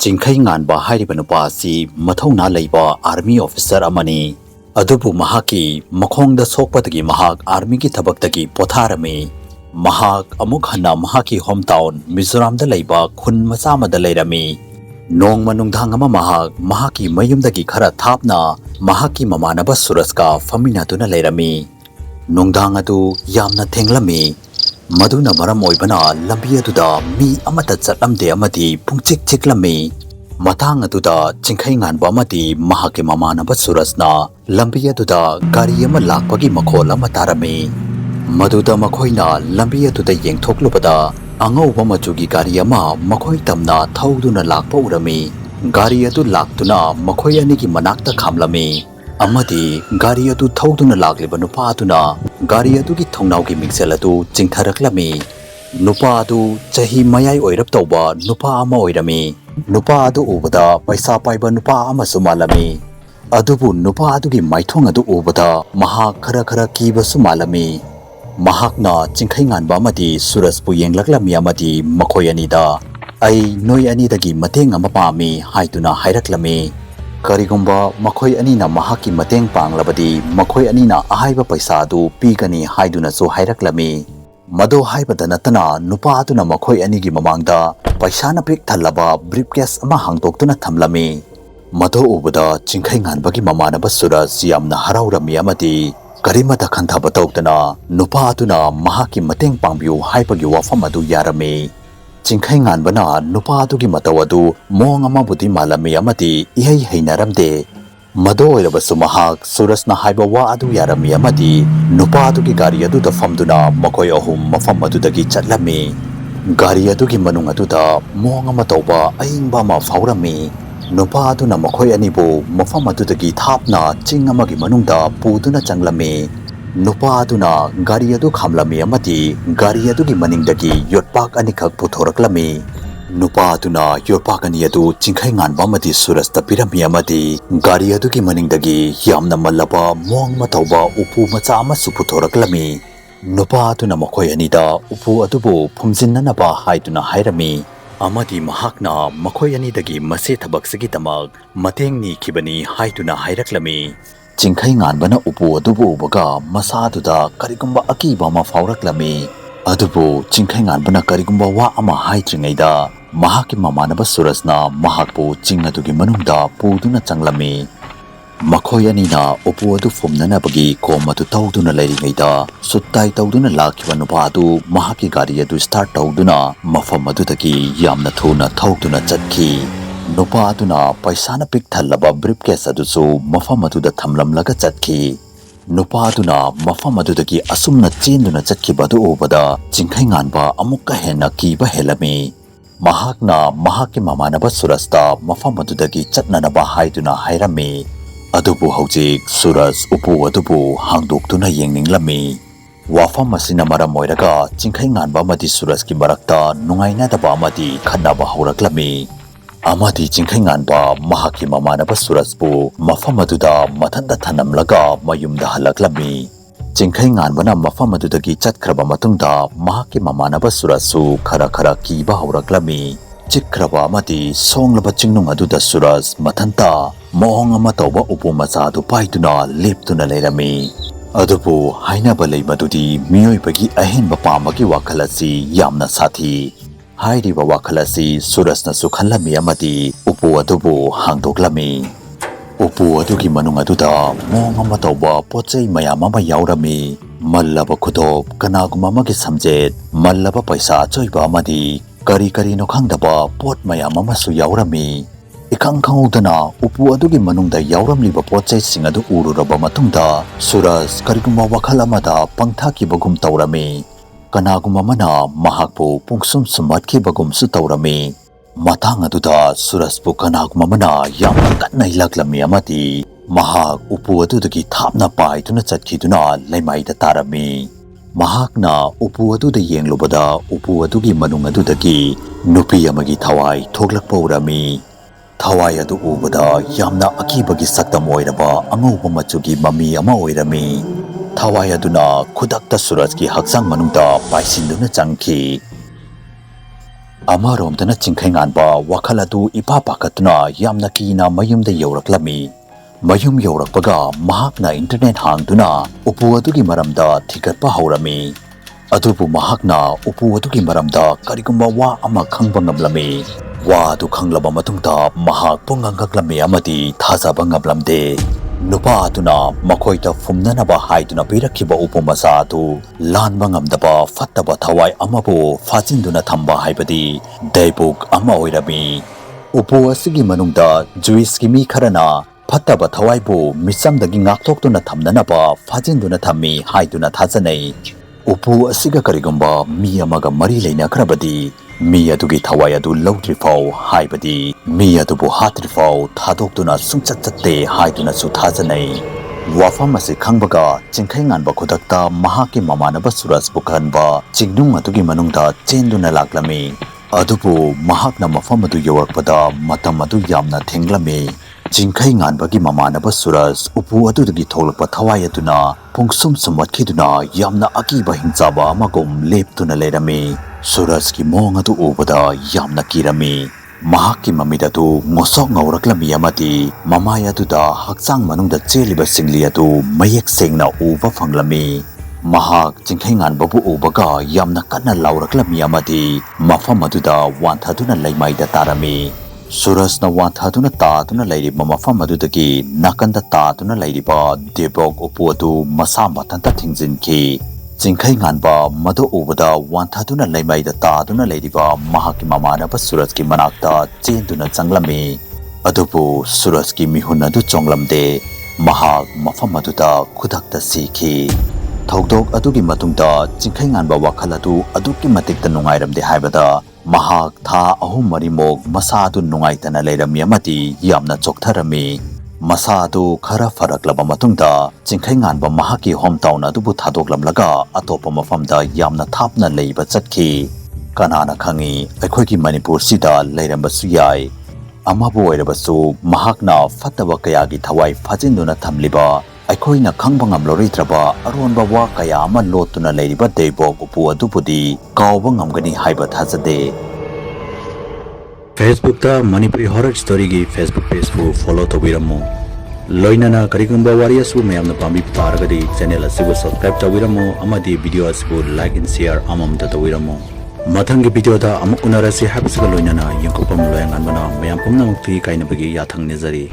Chingkheinganba hairiba nupa asi mathona leiba army officer amani. Adubu mahaki makhongda sokpatagi mahak army ki thabaktagi potharami. Mahak amuk hanna mahaki hometown Mizoramda leiba khun machamada leirami. Nong manungdhang ama mahaki mayumdagi khara thapna mahaki mamanaba suraska faminatuna leirami. Nungdhang adu yamna thenglami. Maduna maram oibana lambi aduda mi amata chatlamde amadi pungchik chiklami. Matang aduda Chingkheinganba amadi mahaki mamanaba surasna lambi aduda gari ama lakpagi makhol ama tarami. Maduda makhoina lambi aduda yengthoklubada angauba machugi gari ama makhoi tamna thauduna lakpa urami. Gari adu laktuna makhoi anigi manakta khamlami. Amadi gari adu thauduna lakliba nupa aduna gari adugi thongnaugi mingsel adu chingtharaklami. Nupa adu chahi mayai oirap tauba nupa ama oirami. Nupa adu ubada paisa paiba nupa ama sumalami. Adubu nupa adugi maithong adu ubada mahak khara kiba sumalami. Mahakna Chingkheinganba amadi suraspu yenglaklami amadi makhoi anida ai noi anidagi mateng ama pami haiduna hairaklami. Karigumba makhoi anina mahaki mateng panglabadi makhoi anina ahaiba paisa adu pigani haiduna so hairaklami. Mado haibada natana nupa aduna makhoi anigi mamangda paisa na pik thalaba briefcase ama hangtoktuna thamlami. Mado ubada Chingkheinganbagi mamanaba suraj yamna haraurami amadi karimata khanthaba tawtana nupa aduna mahaki mateng pangbiu haibagi wafam adu yarami. Chingkheinganbana nupa adugi mataw adu mong amabudi malami amadi ihei heinaramde. Mado oirabasu mahak surasna haiba wa adu yarami amadi nupa adugi gari aduda famduna makhoi ahum mafam adudagi chatlami. Gari adugi manung aduda mong ama tawba aingba ama faurami. Nupa aduna makhoi anibu mafam adudagi thapna ching amagi manungda puduna changlami. Nupa aduna gari adu khamlami amadi gari adugi maningdagi yotpak anikak puthoraklami. Nupa aduna yotpak ani adu Chingkheinganba amadi surasta pirami amadi gari adugi maningdagi yamna mallaba mong matawba upu macha ama suputhoraklami. Nupa aduna makhoi anida upu adubu phumjinnanaba haiduna hairami. Amadi mahakna makhoi anidagi mase thabaksigi tamak mateng ni khibani haiduna hairaklami. Chingkheinganbana upu adubu ubaga masa aduda karigumba akiba ama fauraklami. Adubu Chingkheinganbana karigumba wa ama haidringaida mahaki mamanaba surasna mahakpu ching adugi manungda puduna changlami. Makhoi anina upu adu fumnanabagi kom adu tawduna leiringaida suttai tawduna lakhiba nupa adu mahaki gari adu start tawduna mafam adudagi yamna thuna thawduna chatkhi. Nupa aduna paisana pik thallaba briefcase adusu mafam aduda thamlamlaga chatkhi. Nupa aduna mafam adudagi asumna chenduna chatkhiba adu ubada Chingkheinganba amukka henna kiba helami. Mahakna mahaki mamanaba surasta mafam adudagi chatnanaba haiduna hairami. Adubu haujik suraj upu adubu hangdoktuna yengninglammi. Wafam asina maram oiraga Chingkheinganba amadi surajki marakta nungainadaba amadi khannaba hauraklammi. Amadi Chingkheinganba mahaki mamanaba surajbu mafam aduda mathanda thanamlaga mayumda halaklammi. Chingkheinganbana mafam adudagi chatkraba matungda mahaki mamanaba surajsu khara kiba hauraklammi. Chikkraba amadi songlaba chingnung aduda suraj mathanta mong ama tawba upu macha adu paiduna leptuna leirami. Adubu hainaba leimadudi miyoibagi ahenba pamagi wakhal asi yamna sathi. Hairiba wakhal asi surajna su khanlami amadi upu adubu hangdoklami. Upu adugi manung aduda mong ama tawba pochei mayam ama yaurami. Mallaba khudop kanaguma amagi samjet mallaba paisa choiba amadi kari no khangdaba pot mayam amasu yaurami. Ikang khangudana upu adugi manungda yauramliba pochai sing adu ururaba matungda suraj karigumba wakhal amada pangthakibagum tawrami. Kanaguma mana mahakpu pungsum sumatkibagum su tawrami. Matang aduda surajpu kanaguma mana yamna kanna ilaklami amadi mahak upu adudagi thapna paiduna chatkiduna leimaida tarami. Mahakna upu aduda yenglubada upu adugi manung adudagi nupi amagi thawai thoklakpa urami. Thawai adu ubada yamna akibagi saktam oiraba angauba machugi mami ama oirami. Thawai aduna khudakta surajki haksang manungda paisinduna changki. ꯑꯃꯔꯣꯝꯗꯅ Chingkheinganba ꯋꯥꯈꯜ ꯑꯗꯨ ꯏꯄꯥ ꯄꯥꯈꯠꯇꯨꯅ ꯌꯥꯝꯅ ꯀꯤꯅ ꯃꯌꯨꯝꯗ ꯌꯧꯔꯛꯂꯝꯃꯤ ꯃꯌꯨꯝ ꯌꯧꯔꯛꯄꯒ ꯃꯍꯥꯛꯅ internet ꯍꯥꯡꯗꯨꯅ ꯎꯄꯨ ꯑꯗꯨꯒꯤ ꯃꯔꯝꯗ ꯊꯤꯒꯠꯄ ꯍꯧꯔꯝꯃꯤ ꯑꯗꯨꯕꯨ ꯃꯍꯥꯛꯅ ꯎꯄꯨ ꯑꯗꯨꯒꯤ ꯃꯔꯝꯗ ꯀꯔꯤꯒꯨꯝꯕ ꯋꯥ ꯑꯃ ꯈꯪꯕ ꯉꯝꯂꯝꯃꯤ ꯋꯥ ꯑꯗꯨ ꯈꯪꯂꯕ ꯃꯇꯨꯡꯗ ꯃꯍꯥꯛ ꯄꯨꯡꯉꯛꯉꯛꯂꯝꯃꯤ ꯑꯃꯗꯤ ꯊꯥꯖꯕ ꯉꯝꯂꯝꯗꯦ ꯅꯨꯄꯥ ꯑꯗꯨꯅ ꯃꯈꯣꯏꯗ ꯐꯨꯝꯅꯅꯕ ꯍꯥꯏꯗꯨꯅ ꯄꯤꯔꯛꯈꯤꯕ ꯎꯄꯨ ꯃꯆꯥ ꯑꯗꯨ ꯂꯥꯟꯕ ꯉꯝꯗꯕ ꯐꯠꯇꯕ ꯊꯋꯥꯏ ꯑꯃꯕꯨ ꯐꯥꯖꯤꯟꯗꯨꯅ ꯊꯝꯕ ꯍꯥꯏꯕꯗꯤ ꯗꯩꯕꯨꯛ ꯑꯃ ꯑꯣꯏꯔꯝꯃꯤ ꯎꯄꯨ ꯑꯁꯤꯒꯤ ꯃꯅꯨꯡꯗ ꯖꯨꯏꯁꯀꯤ ꯃꯤ ꯈꯔꯅ ꯐꯠꯇꯕ ꯊꯋꯥꯏꯕꯨ ꯃꯤꯆꯝꯗꯒꯤ ꯉꯥꯛꯊꯣꯛꯇꯨꯅ ꯊꯝꯅꯅꯕ ꯐꯥꯖꯤꯟꯗꯨꯅ ꯊꯝꯃꯤ ꯍꯥꯏꯗꯨꯅ ꯊꯥꯖꯅꯩ ꯎꯄꯨ ꯑꯁꯤꯒ ꯀꯔꯤꯒꯨꯝꯕ ꯃꯤ ꯑꯃꯒ ꯃꯔꯤ ꯂꯩꯅꯈ꯭ꯔꯕꯗꯤ ꯃꯤ ꯑꯗꯨꯒꯤ ꯊꯋꯥꯏ ꯑꯗꯨ ꯂꯧꯗ꯭ꯔꯤꯐꯥꯎ ꯍꯥꯏꯕꯗꯤ ꯃꯤ ꯑꯗꯨꯕꯨ ꯍꯥꯠꯇ꯭ꯔꯤꯐꯥꯎ ꯊꯥꯗꯣꯛꯇꯨꯅ ꯁꯨꯡꯆꯠ ꯆꯠꯇꯦ ꯍꯥꯏꯗꯨꯅꯁꯨ ꯊꯥꯖꯅꯩ ꯋꯥꯐꯝ ꯑꯁꯤ ꯈꯪꯕꯒ ꯆꯤꯡꯈꯩꯉꯥꯟꯕ ꯈꯨꯗꯛꯇ ꯃꯍꯥꯛꯀꯤ ꯃꯃꯥꯟꯅꯕ ꯁꯨꯔꯖꯕꯨ ꯈꯟꯕ ꯆꯤꯡꯅꯨꯡ ꯑꯗꯨꯒꯤ ꯃꯅꯨꯡꯗ ꯆꯦꯟꯗꯨꯅ ꯂꯥꯛꯂꯝꯃꯤ ꯑꯗꯨꯕꯨ ꯃꯍꯥꯛꯅ ꯃꯐꯝ ꯑꯗꯨ ꯌꯧꯔꯛꯄꯗ ꯃꯇꯝ ꯑꯗꯨ ꯌꯥꯝꯅ ꯊꯦꯡꯂꯝꯃꯤ ꯆꯤꯡꯈꯩꯉꯥꯟꯕꯒꯤ ꯃꯃꯥꯟꯅꯕ ꯁꯨꯔꯖ ꯎꯄꯨ ꯑꯗꯨꯗꯒꯤ ꯊꯣꯛꯂꯛꯄ ꯊꯋꯥꯏ ꯑꯗꯨꯅ ꯄꯨꯡꯁꯨꯝ ꯁꯨꯝꯍꯠꯈꯤꯗꯨꯅ ꯌꯥꯝꯅ ꯑꯀꯤꯕ ꯍꯤꯡꯆꯥꯕ ꯑꯃꯒꯨꯝ ꯂꯦꯞꯇꯨꯅ ꯂꯩꯔꯝꯃꯤ ꯁꯨꯔꯖꯀꯤ ꯃꯑꯣꯡ ꯑꯗꯨ ꯎꯕꯗ ꯌꯥꯝꯅ ꯀꯤꯔꯝꯃꯤ ꯃꯍꯥꯛꯀꯤ ꯃꯃꯤꯠ ꯑꯗꯨ ꯉꯣꯁꯣꯛ ꯉꯧꯔꯛꯂꯝꯃꯤ ꯑꯃꯗꯤ ꯃꯃꯥꯏ ꯑꯗꯨꯗ ꯍꯛꯆꯥꯡ ꯃꯅꯨꯡꯗ ꯆꯦꯜꯂꯤꯕ ꯁꯤꯡꯂꯤ ꯑꯗꯨ ꯃꯌꯦꯛ ꯁꯦꯡꯅ ꯎꯕ ꯐꯪꯂꯝꯃꯤ ꯃꯍꯥꯛ ꯆꯤꯡꯈꯩꯉꯥꯟꯕꯕꯨ ꯎꯕꯒ ꯌꯥꯝꯅ ꯀꯟꯅ ꯂꯥꯎꯔꯛꯂꯝꯃꯤ ꯑꯃꯗꯤ ꯃꯐꯝ ꯑꯗꯨꯗ ꯋꯥꯟꯊꯗꯨꯅ ꯂꯩꯃꯥꯏꯗ ꯇꯥꯔꯝꯃꯤ ꯁꯨꯔꯖꯅ ꯋꯥꯟꯊꯗꯨꯅ ꯇꯥꯗꯨꯅ ꯂꯩꯔꯤꯕ ꯃꯐꯝ ꯑꯗꯨꯗꯒꯤ ꯅꯥꯀꯟꯗ ꯇꯥꯗꯨꯅ ꯂꯩꯔꯤꯕ ꯗꯤꯕꯨꯛ ꯎꯄꯨ ꯑꯗꯨ ꯃꯁꯥ ꯃꯊꯟꯇ ꯊꯤꯡꯖꯤꯟꯈꯤ ꯆꯤꯡꯈꯩꯉꯥꯟꯕ ꯃꯗꯨ ꯎꯕꯗ ꯋꯥꯟꯊꯗꯨꯅ ꯂꯩꯃꯥꯏꯗ ꯇꯥꯗꯨꯅ ꯂꯩꯔꯤꯕ ꯃꯍꯥꯛꯀꯤ ꯃꯃꯥꯟꯅꯕ ꯁꯨꯔꯖꯀꯤ ꯃꯅꯥꯛꯇ ꯆꯦꯟꯗꯨꯅ ꯆꯪꯂꯝꯃꯤ ꯑꯗꯨꯕꯨ ꯁꯨꯔꯖꯀꯤ ꯃꯤꯍꯨꯟ ꯑꯗꯨ ꯆꯣꯡꯂꯝꯗꯦ ꯃꯍꯥꯛ ꯃꯐꯝ ꯑꯗꯨꯗ ꯈꯨꯗꯛꯇ ꯁꯤꯈꯤ ꯊꯧꯗꯣꯛ ꯑꯗꯨꯒꯤ ꯃꯇꯨꯡꯗ ꯆꯤꯡꯈꯩꯉꯥꯟꯕ ꯋꯥꯈꯜ ꯑꯗꯨ ꯑꯗꯨꯛꯀꯤ ꯃꯇꯤꯛꯇ ꯅꯨꯡꯉꯥꯏꯔꯝꯗꯦ ꯍꯥꯏꯕꯗ ꯃꯍꯥꯛ ꯊꯥ 3-4ꯃꯨꯛ ꯃꯁꯥ ꯑꯗꯨ ꯅꯨꯡꯉꯥꯏꯇꯅ ꯂꯩꯔꯝꯃꯤ ꯑꯃꯗꯤ ꯌꯥꯝꯅ ꯆꯣꯛꯊꯔꯝꯃꯤ ꯃꯁꯥ ꯑꯗꯨ ꯈꯔ ꯐꯔꯛꯂꯕ ꯃꯇꯨꯡꯗ ꯆꯤꯡꯈꯩꯉꯥꯟꯕ ꯃꯍꯥꯛꯀꯤ ꯍꯣꯝ ꯇꯥꯎꯟ ꯑꯗꯨꯕꯨ ꯊꯥꯗꯣꯛꯂꯝꯂꯒ ꯑꯇꯣꯞꯄ ꯃꯐꯝꯗ ꯌꯥꯝꯅ ꯊꯥꯞꯅ ꯂꯩꯕ ꯆꯠꯈꯤ ꯀꯅꯥꯅ ꯈꯪꯏ ꯑꯩꯈꯣꯏꯒꯤ ꯃꯅꯤꯄꯨꯔꯁꯤꯗ ꯂꯩꯔꯝꯕꯁꯨ ꯌꯥꯏ ꯑꯃꯕꯨ ꯑꯣꯏꯔꯕꯁꯨ ꯃꯍꯥꯛꯅ ꯐꯠꯇꯕ ꯀꯌꯥꯒꯤ ꯊꯋꯥꯏ ꯐꯥꯖꯤꯟꯗꯨꯅ ꯊꯝꯂꯤꯕ ꯑꯩꯈꯣꯏꯅ ꯈꯪꯕ ꯉꯝꯂꯔꯣꯏꯗ꯭ꯔꯕ ꯑꯔꯣꯟꯕ ꯋꯥ ꯀꯌꯥ ꯑꯃ ꯂꯣꯠꯇꯨꯅ ꯂꯩꯔꯤꯕ ꯗꯩꯕꯨꯛ ꯎꯄꯨ ꯑꯗꯨꯕꯨꯗꯤ ꯀꯥꯎꯕ ꯉꯝꯒꯅꯤ ꯍꯥꯏꯕ ꯊꯥꯖꯗꯦ ꯐꯦꯁꯕꯨꯛꯇ ꯃꯅꯤꯄꯨꯔꯤ ꯍꯣꯔꯔ ꯁ꯭ꯇꯣꯔꯤꯒꯤ ꯐꯦꯁꯕꯨꯛ ꯄꯦꯖꯕꯨ ꯐꯣꯂꯣ ꯇꯧꯕꯤꯔꯝꯃꯨ ꯂꯣꯏꯅꯅ ꯀꯔꯤꯒꯨꯝꯕ ꯋꯥꯔꯤ ꯑꯁꯤꯕꯨ ꯃꯌꯥꯝꯅ ꯄꯥꯝꯕꯤꯕ ꯇꯥꯔꯒꯗꯤ ꯆꯦꯅꯦꯜ ꯑꯁꯤꯕꯨ ꯁꯕꯁꯀ꯭ꯔꯥꯏꯕ ꯇꯧꯕꯤꯔꯝꯃꯨ ꯑꯃꯗꯤ ꯚꯤꯗꯤꯑꯣ ꯑꯁꯤꯕꯨ ꯂꯥꯏꯛ ꯑꯦꯟ ꯁꯦꯌꯔ ꯑꯃꯃꯝꯇ ꯇꯧꯕꯤꯔꯝꯃꯨ ꯃꯊꯪꯒꯤ ꯚꯤꯗꯤꯑꯣꯗ ꯑꯃꯨꯛ ꯎꯅꯔꯁꯤ ꯍꯥꯏꯕꯁꯤꯒ ꯂꯣꯏꯅꯅ ꯌꯦꯡꯊꯣꯛꯄꯝ ꯂꯣꯏꯉꯥꯟꯕꯅ ꯃꯌꯥꯝ ꯄꯨꯝꯅꯃꯛꯀꯤ ꯀꯥꯏꯅꯕꯒꯤ ꯌꯥꯊꯪ ꯅꯤꯖꯔꯤ